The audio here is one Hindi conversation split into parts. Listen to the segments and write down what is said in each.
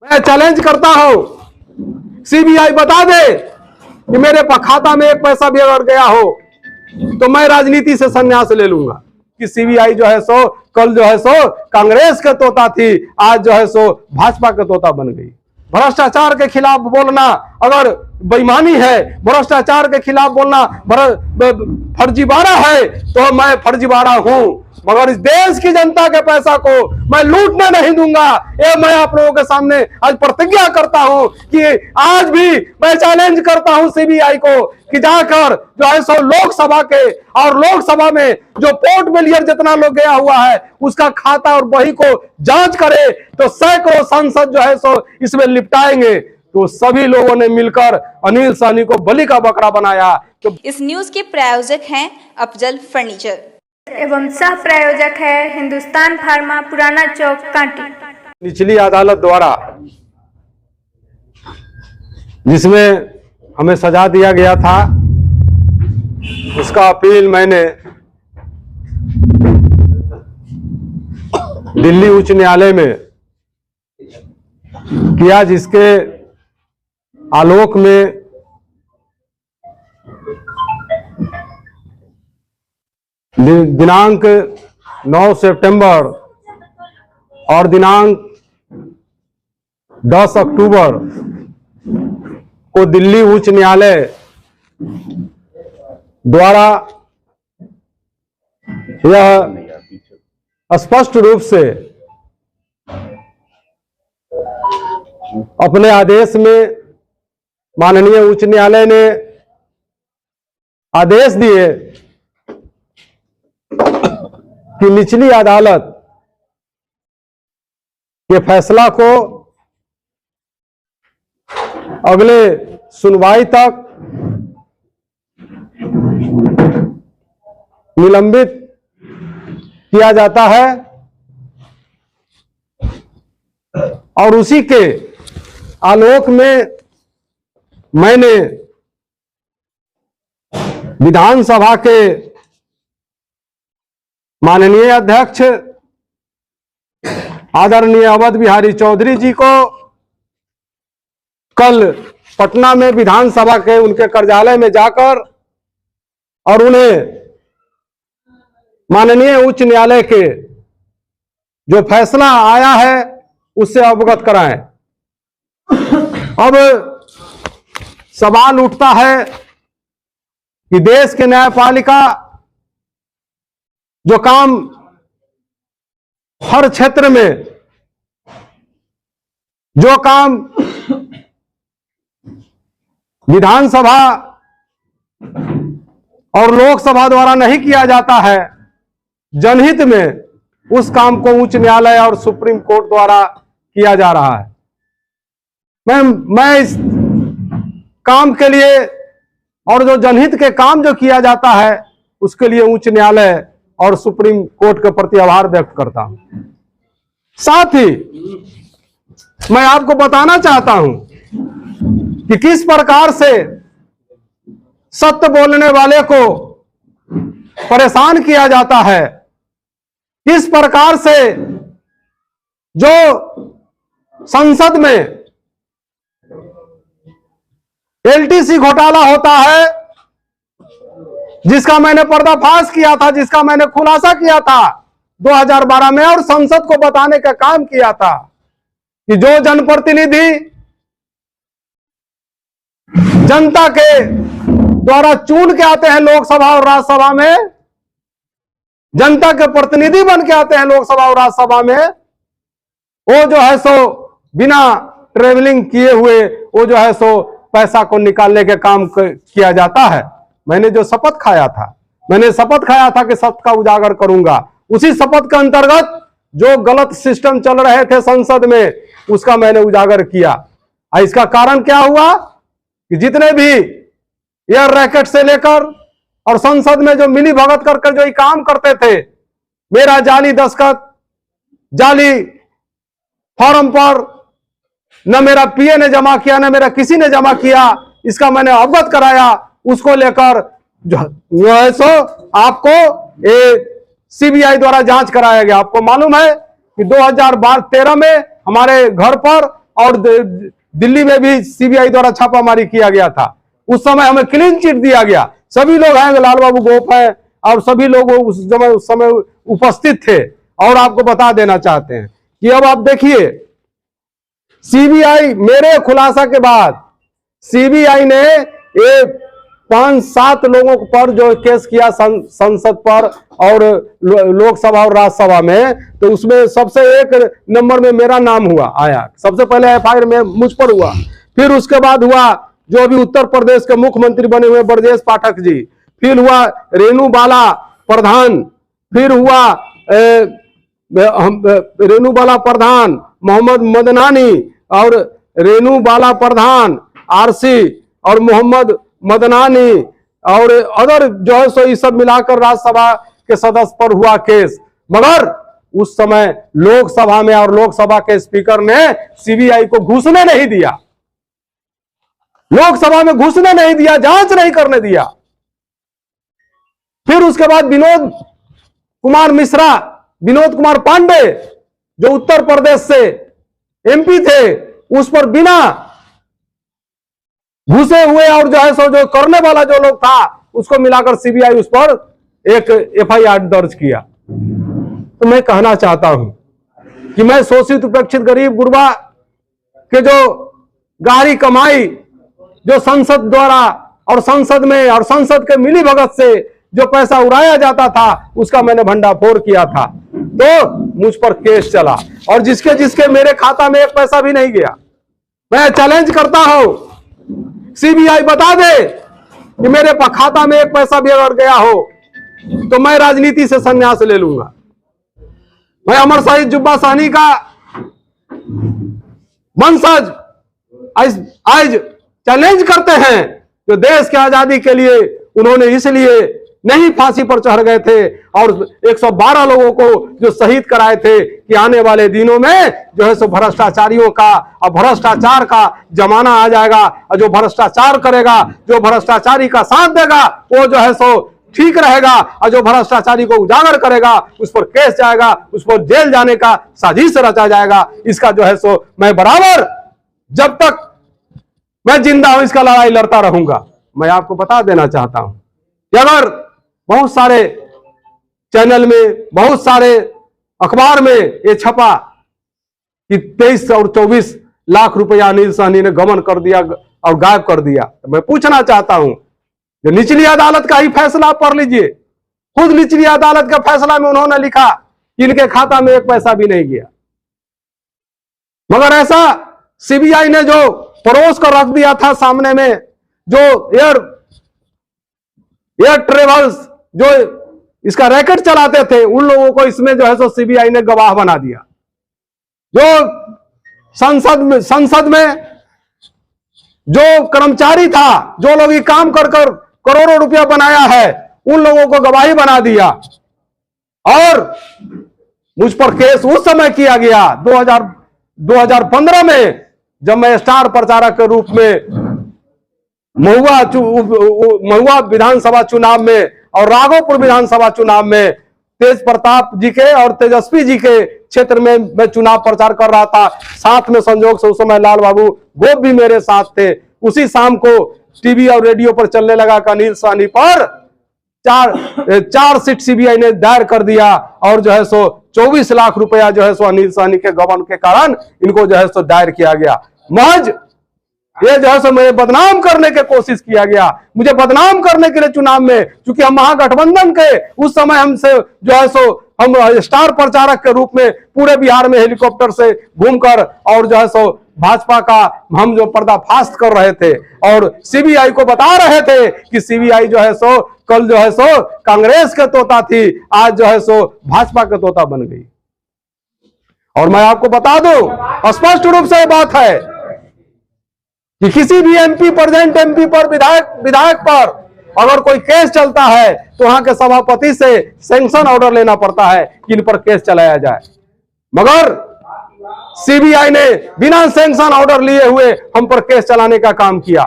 मैं चैलेंज करता हूं, सीबीआई बता दे कि मेरे खाता में एक पैसा भी अगर गया हो तो मैं राजनीति से संन्यास ले लूंगा। कि सीबीआई जो है सो कल जो है सो कांग्रेस के तोता थी, आज जो है सो भाजपा के तोता बन गई। भ्रष्टाचार के खिलाफ बोलना अगर बेईमानी है, भ्रष्टाचार के खिलाफ बोलना फर्जीवाड़ा है तो मैं फर्जीवाड़ा हूं, मगर इस देश की जनता के पैसा को मैं लूटने नहीं दूंगा। ये मैं आप लोगों के सामने आज प्रतिज्ञा करता हूं कि आज भी मैं चैलेंज करता हूं सीबीआई को कि जाकर जो है सो लोकसभा के और लोकसभा में जो पोर्ट ब्लेयर जितना लोग गया हुआ है उसका खाता और बही को जांच करे तो सैकड़ों सांसद जो है सो इसमें लिपटाएंगे। तो सभी लोगों ने मिलकर अनिल सहनी को बलि का बकरा बनाया। तो इस न्यूज के प्रायोजक हैं अफजल फर्नीचर एवं सह प्रायोजक है हिंदुस्तान फार्मा, पुराना चौक, कांटी। निचली अदालत द्वारा जिसमें हमें सजा दिया गया था उसका अपील मैंने दिल्ली उच्च न्यायालय में किया, जिसके आलोक में दिनांक 9 सितंबर और दिनांक 10 अक्टूबर को दिल्ली उच्च न्यायालय द्वारा यह स्पष्ट रूप से अपने आदेश में माननीय उच्च न्यायालय ने आदेश दिए कि निचली अदालत के फैसला को अगले सुनवाई तक निलंबित किया जाता है और उसी के आलोक में मैंने विधानसभा के माननीय अध्यक्ष आदरणीय अवध बिहारी चौधरी जी को कल पटना में विधानसभा के उनके कार्यालय में जाकर और उन्हें माननीय उच्च न्यायालय के जो फैसला आया है उससे अवगत कराएं। अब सवाल उठता है कि देश के न्यायपालिका जो काम हर क्षेत्र में जो काम विधानसभा और लोकसभा द्वारा नहीं किया जाता है, जनहित में उस काम को उच्च न्यायालय और सुप्रीम कोर्ट द्वारा किया जा रहा है। मैं इस काम के लिए और जो जनहित के काम जो किया जाता है उसके लिए उच्च न्यायालय और सुप्रीम कोर्ट के प्रति आभार व्यक्त करता हूं। साथ ही मैं आपको बताना चाहता हूं कि किस प्रकार से सत्य बोलने वाले को परेशान किया जाता है, किस प्रकार से जो संसद में एलटीसी घोटाला होता है जिसका मैंने पर्दाफाश किया था, जिसका मैंने खुलासा किया था 2012 में और संसद को बताने का काम किया था कि जो जनप्रतिनिधि जनता के द्वारा चुन के आते हैं लोकसभा और राज्यसभा में, जनता के प्रतिनिधि बन के आते हैं लोकसभा और राज्यसभा में, वो जो है सो बिना ट्रेवलिंग किए हुए वो जो है सो पैसा को निकालने के काम किया जाता है। मैंने जो शपथ खाया था, मैंने शपथ खाया था कि सत्य का उजागर करूंगा, उसी शपथ के अंतर्गत जो गलत सिस्टम चल रहे थे संसद में उसका मैंने उजागर किया। इसका कारण क्या हुआ कि जितने भी एयर रैकेट से लेकर और संसद में जो मिली भगत करके जो काम करते थे, मेरा जाली दस्तखत जाली फॉर्म पर न मेरा पीए ने जमा किया न मेरा किसी ने जमा किया, इसका मैंने अवगत कराया। उसको लेकर जो है सो आपको सीबीआई द्वारा जांच कराया गया। आपको मालूम है कि 2013 में हमारे घर पर और दिल्ली में भी सीबीआई द्वारा छापामारी किया गया था। उस समय हमें क्लीन चिट दिया गया। सभी लोग हैं, लाल बाबू गोप हैं और सभी लोग उस समय उपस्थित थे। और आपको बता देना चाहते हैं कि अब आप देखिए, सीबीआई मेरे खुलासा के बाद सीबीआई ने 5-7 लोगों पर जो केस किया संसद पर और लोकसभा और राज्यसभा में, तो उसमें सबसे 1 नंबर में मेरा नाम हुआ आया। सबसे पहले एफआईआर में मुझ पर हुआ, फिर उसके बाद हुआ जो अभी उत्तर प्रदेश के मुख्यमंत्री बने हुए ब्रजेश पाठक जी, फिर हुआ रेणु बाला प्रधान, फिर हुआ रेणु बाला प्रधान, मोहम्मद मदनानी और रेणु बाला प्रधान, आरसी और मोहम्मद मदनानी और अदर जो है सो ये सब मिलाकर राज्यसभा के सदस्य पर हुआ केस। मगर उस समय लोकसभा में और लोकसभा के स्पीकर ने सीबीआई को घुसने नहीं दिया, लोकसभा में घुसने नहीं दिया, जांच नहीं करने दिया। फिर उसके बाद विनोद कुमार पांडे जो उत्तर प्रदेश से एमपी थे, उस पर बिना घुसे हुए और जो है सो जो करने वाला जो लोग था उसको मिलाकर सीबीआई उस पर एक एफआईआर दर्ज किया। तो मैं कहना चाहता हूं कि मैं शोषित उपेक्षित गरीब गुरबा के जो गहरी कमाई जो संसद द्वारा और संसद में और संसद के मिली भगत से जो पैसा उड़ाया जाता था उसका मैंने भंडाफोड़ किया था, तो मुझ पर केस चला और जिसके जिसके मेरे खाता में 1 पैसा भी नहीं गया। मैं चैलेंज करता हूं, सीबीआई बता दे कि मेरे खाता में 1 पैसा भी अगर गया हो तो मैं राजनीति से संन्यास ले लूंगा। मैं अमर शहीद जुब्बा सहनी का वंशज आज चैलेंज करते हैं जो देश की आजादी के लिए उन्होंने इसलिए नहीं फांसी पर चढ़ गए थे और 112 लोगों को जो शहीद कराए थे कि आने वाले दिनों में जो है सो भ्रष्टाचारियों का और भ्रष्टाचार का जमाना आ जाएगा और जो भ्रष्टाचार करेगा, जो भ्रष्टाचारी का साथ देगा वो जो है सो ठीक रहेगा और जो भ्रष्टाचारी को उजागर करेगा उस पर केस जाएगा, उस पर जेल जाने का साजिश रचा जाएगा। इसका जो है सो मैं बराबर जब तक मैं जिंदा हूं इसका लड़ाई लड़ता रहूंगा। मैं आपको बता देना चाहता हूं कि अगर बहुत सारे चैनल में, बहुत सारे अखबार में ये छपा कि 23 और 24 लाख रुपया अनिल सहनी ने गबन कर दिया और गायब कर दिया, तो मैं पूछना चाहता हूं जो निचली अदालत का ही फैसला पढ़ लीजिए। खुद निचली अदालत के फैसला में उन्होंने लिखा कि इनके खाता में 1 पैसा भी नहीं गया, मगर ऐसा सीबीआई ने जो परोस कर रख दिया था सामने में, जो एयर ट्रेवल्स जो इसका रैकेट चलाते थे उन लोगों को इसमें जो है सो सीबीआई ने गवाह बना दिया। जो संसद में जो कर्मचारी था, जो लोग ये काम कर करोड़ों रुपया बनाया है, उन लोगों को गवाही बना दिया और मुझ पर केस उस समय किया गया 2015 में जब मैं स्टार प्रचारक के रूप में महुआ विधानसभा चुनाव में और राघोपुर विधानसभा चुनाव में तेज प्रताप जी के और तेजस्वी जी के क्षेत्र में मैं चुनाव प्रचार कर रहा था। साथ में संजोग से उस समय लाल बाबू गोप भी मेरे साथ थे। उसी शाम को टीवी और रेडियो पर चलने लगा कि अनिल सहनी पर चार सीट सीबीआई ने दायर कर दिया और जो है सो 24 लाख रुपया जो है सो अनिल सहनी के गबन के कारण इनको जो है सो दायर किया गया। महज ये जो है सो मुझे बदनाम करने की कोशिश किया गया, मुझे बदनाम करने के लिए चुनाव में, क्योंकि हम महागठबंधन के उस समय हमसे जो है सो हम स्टार प्रचारक के रूप में पूरे बिहार में हेलीकॉप्टर से घूमकर और जो है सो भाजपा का हम जो पर्दाफाश कर रहे थे और सीबीआई को बता रहे थे कि सीबीआई जो है सो कल जो है सो कांग्रेस के तोता थी, आज जो है सो भाजपा के तोता बन गई। और मैं आपको बता दूं स्पष्ट रूप से बात है कि किसी भी एमपी, प्रेजेंट एमपी पर, विधायक पर अगर कोई केस चलता है तो वहां के सभापति से सैंक्शन ऑर्डर लेना पड़ता है कि इन पर केस चलाया जाए। मगर सीबीआई ने बिना सैंक्शन ऑर्डर लिए हुए हम पर केस चलाने का काम किया,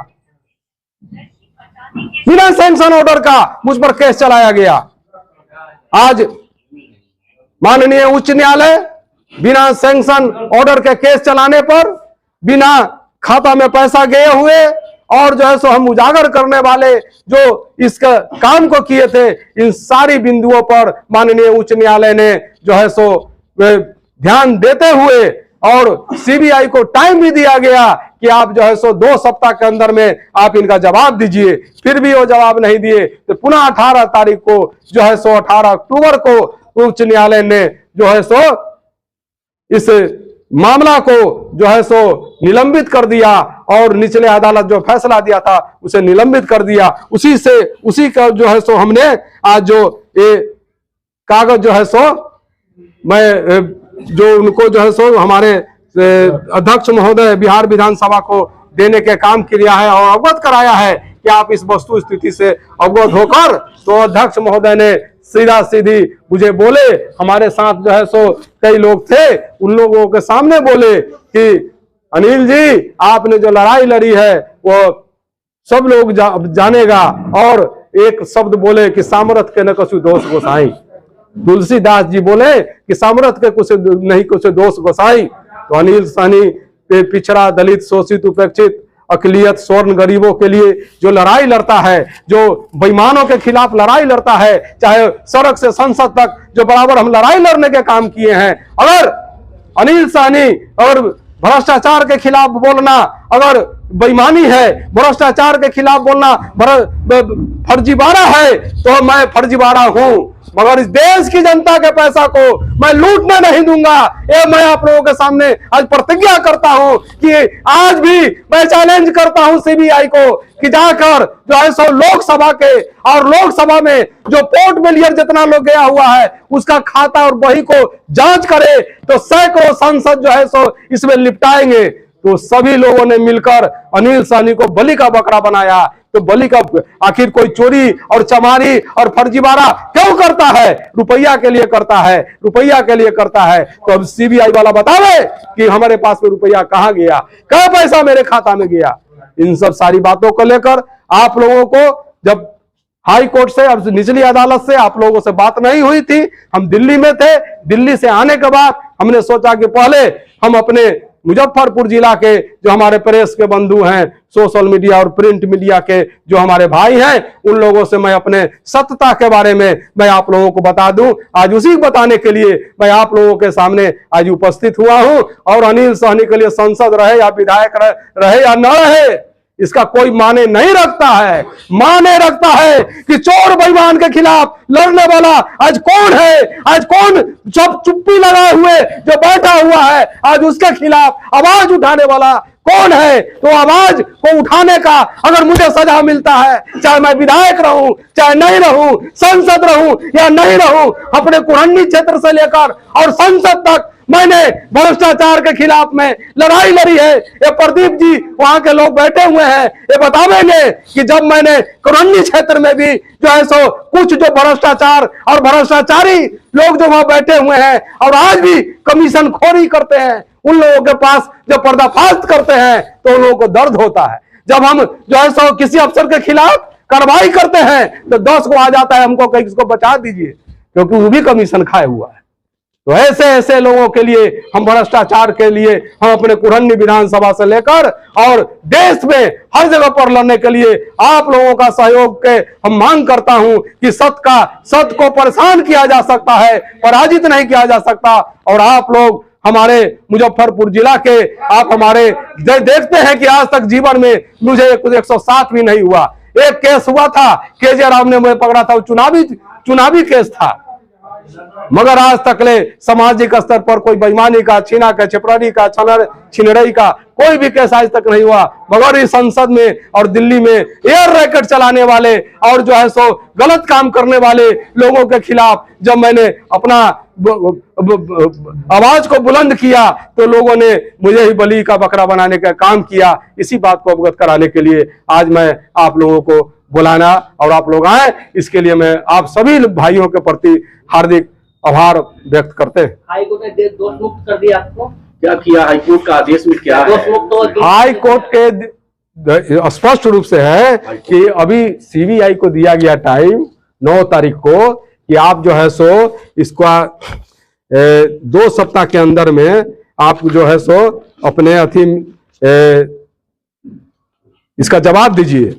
बिना सैंक्शन ऑर्डर का मुझ पर केस चलाया गया। आज माननीय उच्च न्यायालय बिना सैंक्शन ऑर्डर के केस चलाने पर बिना खाता में पैसा गए हुए और जो है सो हम उजागर करने वाले जो इस काम को किए थे, इन सारी बिंदुओं पर माननीय उच्च न्यायालय ने जो है सो ध्यान देते हुए और सीबीआई को टाइम भी दिया गया कि आप जो है सो 2 सप्ताह के अंदर में आप इनका जवाब दीजिए। फिर भी वो जवाब नहीं दिए तो पुनः 18 तारीख को जो है सो 18 अक्टूबर को उच्च न्यायालय ने जो है सो इस मामला को जो है सो निलंबित कर दिया और निचले अदालत जो फैसला दिया था उसे निलंबित कर दिया। उसी का जो है सो हमने आज जो ये कागज जो है सो मैं जो उनको जो है सो हमारे अध्यक्ष महोदय बिहार विधानसभा को देने के काम किया है और अवगत कराया है कि आप इस वस्तु स्थिति से अवगत होकर, तो अध्यक्ष महोदय ने सीधा सीधी मुझे बोले, हमारे साथ जो है सो कई लोग थे, उन लोगों के सामने बोले कि अनिल जी आपने जो लड़ाई लड़ी है वो सब लोग जानेगा, और एक शब्द बोले कि सामर्थ के न कछु दोष गोसाई। तुलसीदास जी बोले कि सामर्थ के कुछ नहीं कुछ दोष गोसाई। तो अनिल साहनी पिछड़ा दलित शोषित उपेक्षित अकलियत स्वर्ण गरीबों के लिए जो लड़ाई लड़ता है, जो बेईमानों के खिलाफ लड़ाई लड़ता है, चाहे सड़क से संसद तक जो बराबर हम लड़ाई लड़ने के काम किए हैं, अगर अनिल साहनी और भ्रष्टाचार के खिलाफ बोलना अगर बेईमानी है, भ्रष्टाचार के खिलाफ बोलना फर्जीवाड़ा है, तो मैं फर्जीवाड़ा हूं, मगर इस देश की जनता के पैसा को मैं लूटने नहीं दूंगा। ये मैं आप लोगों के सामने आज प्रतिज्ञा करता हूं कि आज भी मैं चैलेंज करता हूं सीबीआई को कि जाकर जो है सो लोकसभा के और लोकसभा में जो पोर्ट ब्लेयर जितना लोग गया हुआ है उसका खाता और बही को जांच करे, तो सैकड़ों सांसद जो है सो इसमें लिपटाएंगे। तो सभी लोगों ने मिलकर अनिल साहनी को बलि का बकरा बनाया। तो बलि का आखिर कोई चोरी और चमारी और फर्जीवाड़ा क्यों करता है? रुपया के लिए करता है, रुपया के लिए करता है। तो अब सीबीआई वाला बतावे कि हमारे पास में रुपया कहां गया, क्या पैसा मेरे खाता में गया। इन सब सारी बातों को लेकर आप लोगों को जब हाई कोर्ट से अब निचली अदालत से आप लोगों से बात नहीं हुई थी, हम दिल्ली में थे, दिल्ली से आने के बाद हमने सोचा कि पहले हम अपने मुजफ्फरपुर जिला के जो हमारे प्रेस के बंधु हैं, सोशल मीडिया और प्रिंट मीडिया के जो हमारे भाई हैं, उन लोगों से मैं अपने सत्यता के बारे में मैं आप लोगों को बता दूं। आज उसी बताने के लिए मैं आप लोगों के सामने आज उपस्थित हुआ हूं। और अनिल साहनी के लिए सांसद रहे या विधायक रहे या न रहे, इसका कोई माने नहीं रखता है। माने रखता है कि चोर बेईमान के खिलाफ लड़ने वाला आज कौन है, आज कौन चुप्पी लगाए हुए जो बैठा हुआ है, आज उसके खिलाफ आवाज उठाने वाला कौन है। तो आवाज को उठाने का अगर मुझे सजा मिलता है, चाहे मैं विधायक रहूं, चाहे नहीं रहूं, सांसद रहूं या नहीं रहूं, अपने कुरहनी क्षेत्र से लेकर और संसद तक मैंने भ्रष्टाचार के खिलाफ में लड़ाई लड़ी है। ये प्रदीप जी वहां के लोग बैठे हुए हैं, ये बतावेंगे कि जब मैंने कुरहनी क्षेत्र में भी जो है सो कुछ जो भ्रष्टाचार और भ्रष्टाचारी लोग जो वहां बैठे हुए हैं और आज भी कमीशन खोरी करते हैं, उन लोगों के पास जब पर्दाफाश करते हैं तो उन लोगों को दर्द होता है। जब हम जो है सो किसी अफसर के खिलाफ कार्रवाई करते हैं तो 10 को आ जाता है हमको कहीं इसको बचा दीजिए, क्योंकि वो भी कमीशन खाए हुआ है। तो ऐसे ऐसे लोगों के लिए हम भ्रष्टाचार के लिए हम अपने कुरहनी विधानसभा से लेकर और देश में हर जगह पर लड़ने के लिए आप लोगों का सहयोग के हम मांग करता हूं कि सत्य को परेशान किया जा सकता है, पराजित नहीं किया जा सकता। और आप लोग हमारे मुजफ्फरपुर जिला के आप हमारे देखते हैं कि आज तक जीवन में मुझे कुछ 107 भी नहीं हुआ। एक केस हुआ था, केजे राम ने मुझे पकड़ा था, चुनावी केस था, मगर आज तक ले सामाजिक स्तर पर कोई बेईमानी का, छीना का, छिपरानी का, छिनरई का कोई भी केस आज तक नहीं हुआ। मगर इस संसद में और दिल्ली में एयर रैकेट चलाने वाले और जो है सो गलत काम करने वाले लोगों के खिलाफ जब मैंने अपना आवाज को बुलंद किया तो लोगों ने मुझे ही बलि का बकरा बनाने का काम किया। इसी बात को अवगत कराने के लिए आज मैं आप लोगों को बुलाना और आप लोग आए, इसके लिए मैं आप सभी भाइयों के प्रति हार्दिक आभार व्यक्त करते हैं। हाईकोर्ट ने दोष मुक्त कर दिया आपको, क्या किया? हाईकोर्ट का आदेश में क्या है? दोष मुक्त हाईकोर्ट के स्पष्ट रूप से है कि अभी सीबीआई को दिया गया टाइम 9 तारीख को कि आप जो है सो इसका 2 सप्ताह के अंदर में आप जो है सो अपने इसका जवाब दीजिए।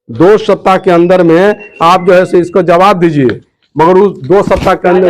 2 सप्ताह के अंदर में आप जो है सो इसको जवाब दीजिए। मगर उस 2 सप्ताह के अंदर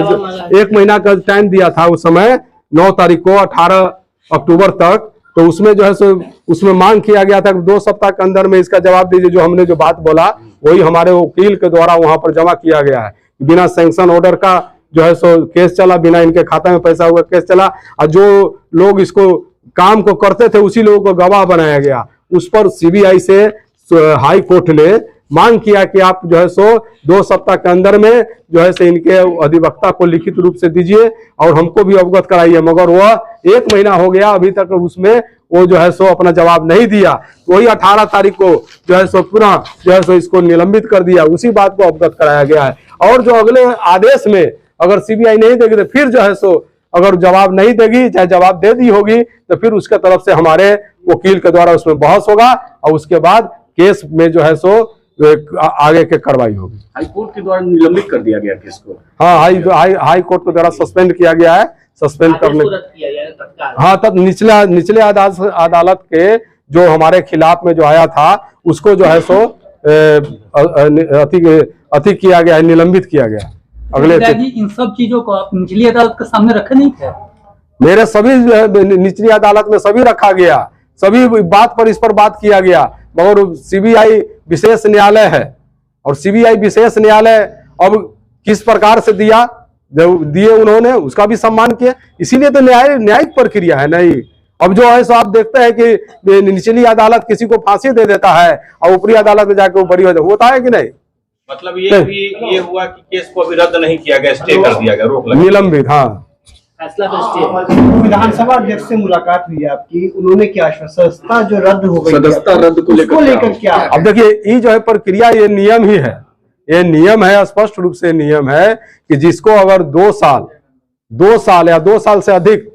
1 महीना का टाइम दिया था उस समय 9 तारीख को 18 अक्टूबर तक, तो उसमें जो है सो उसमें मांग किया गया था कि 2 सप्ताह के अंदर में इसका जवाब दीजिए। जो हमने जो बात बोला वही हमारे वकील के द्वारा वहां पर जमा किया गया है। बिना सैंक्शन ऑर्डर का जो है सो केस चला, बिना इनके खाता में पैसा हुआ केस चला, और जो लोग इसको काम को करते थे उसी लोगों को गवाह बनाया गया। उस पर सीबीआई से हाई कोर्ट ने मांग किया कि आप जो है सो 2 सप्ताह के अंदर में जो है सो इनके अधिवक्ता को लिखित रूप से दीजिए और हमको भी अवगत कराइए। मगर वह 1 महीना हो गया, अभी तक उसमें वो जो है सो अपना जवाब नहीं दिया। वही 18 तारीख को जो है सो पुनः जो है सो इसको निलंबित कर दिया, उसी बात को अवगत कराया गया है। और जो अगले आदेश में अगर सीबीआई नहीं देगी तो फिर जो है सो अगर जवाब नहीं देगी, चाहे जवाब दे दी होगी, तो फिर उसके तरफ से हमारे वकील के द्वारा उसमें बहस होगा और उसके बाद केस में जो है सो आगे के कार्रवाई होगी। हाई कोर्ट के द्वारा निलंबित कर दिया गया केस को। हाँ, हाई कोर्ट के द्वारा सस्पेंड किया गया है। सस्पेंड करने, हाँ, तब निचले अदालत के जो हमारे खिलाफ में जो आया था उसको जो है सो अति किया गया है, निलंबित किया गया। अगले इन सब चीजों को आप निचली अदालत के सामने रखे नहीं थे? मेरे सभी निचली अदालत में सभी रखा गया, सभी बात पर इस पर बात किया गया। मगर सीबीआई विशेष न्यायालय है और सीबीआई विशेष न्यायालय अब किस प्रकार से दिया, जो दिए उन्होंने उसका भी सम्मान किया। इसीलिए तो न्यायिक प्रक्रिया है। नहीं, अब जो है सो आप देखते हैं कि निचली अदालत किसी को फांसी दे देता है और ऊपरी अदालत में जाकर वो बरी होता है कि नहीं। मतलब ये हुआ कि केस को अभी रद्द नहीं किया गया, स्टे कर दिया गया, रोक लगा, निलंबित। हाँ, विधानसभा अध्यक्ष से मुलाकात हुई आपकी, उन्होंने क्या सदस्यता जो रद्द हो गई, सदस्यता रद्द को लेकर क्या? अब देखिए ये जो है प्रक्रिया, ये नियम ही है, ये नियम है, स्पष्ट रूप से नियम है कि जिसको अगर 2 साल या 2 साल से अधिक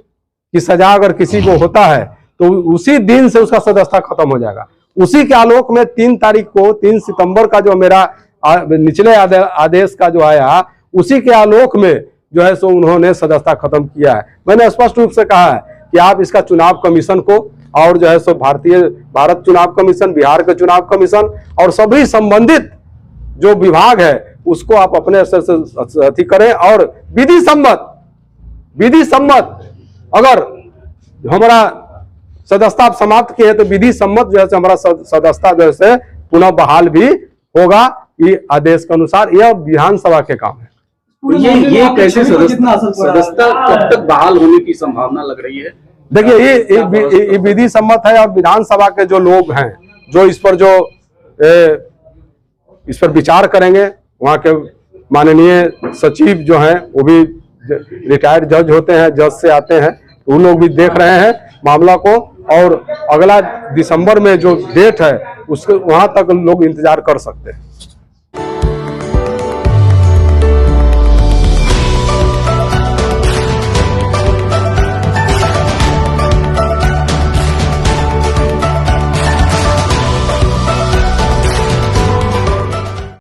की सजा अगर किसी को होता है तो उसी दिन से उसका सदस्यता खत्म हो जाएगा। उसी के आलोक में 3 सितंबर का जो मेरा निचले आदेश का जो आया, उसी के आलोक में जो है सो उन्होंने सदस्यता खत्म किया है। मैंने स्पष्ट रूप से कहा है कि आप इसका चुनाव कमीशन को और जो है सो भारत चुनाव कमीशन, बिहार के चुनाव कमीशन और सभी संबंधित जो विभाग है उसको आप अपने स्तर से अथी करें और विधि सम्मत अगर हमारा सदस्यता समाप्त किए तो विधि सम्मत जो है हमारा सदस्यता जो है पुनः बहाल भी होगा। ये आदेश के अनुसार यह विधानसभा के काम है। ये कैसे सदस्यता कब तक बहाल होने की संभावना लग रही है? देखिए ये विधि सम्मत है और विधानसभा के जो लोग हैं जो इस पर विचार करेंगे, वहाँ के माननीय सचिव जो हैं वो भी रिटायर्ड जज होते हैं, जज से आते हैं, वो लोग भी देख रहे हैं मामला को और अगला दिसंबर में जो डेट है उसको वहां तक लोग इंतजार कर सकते हैं।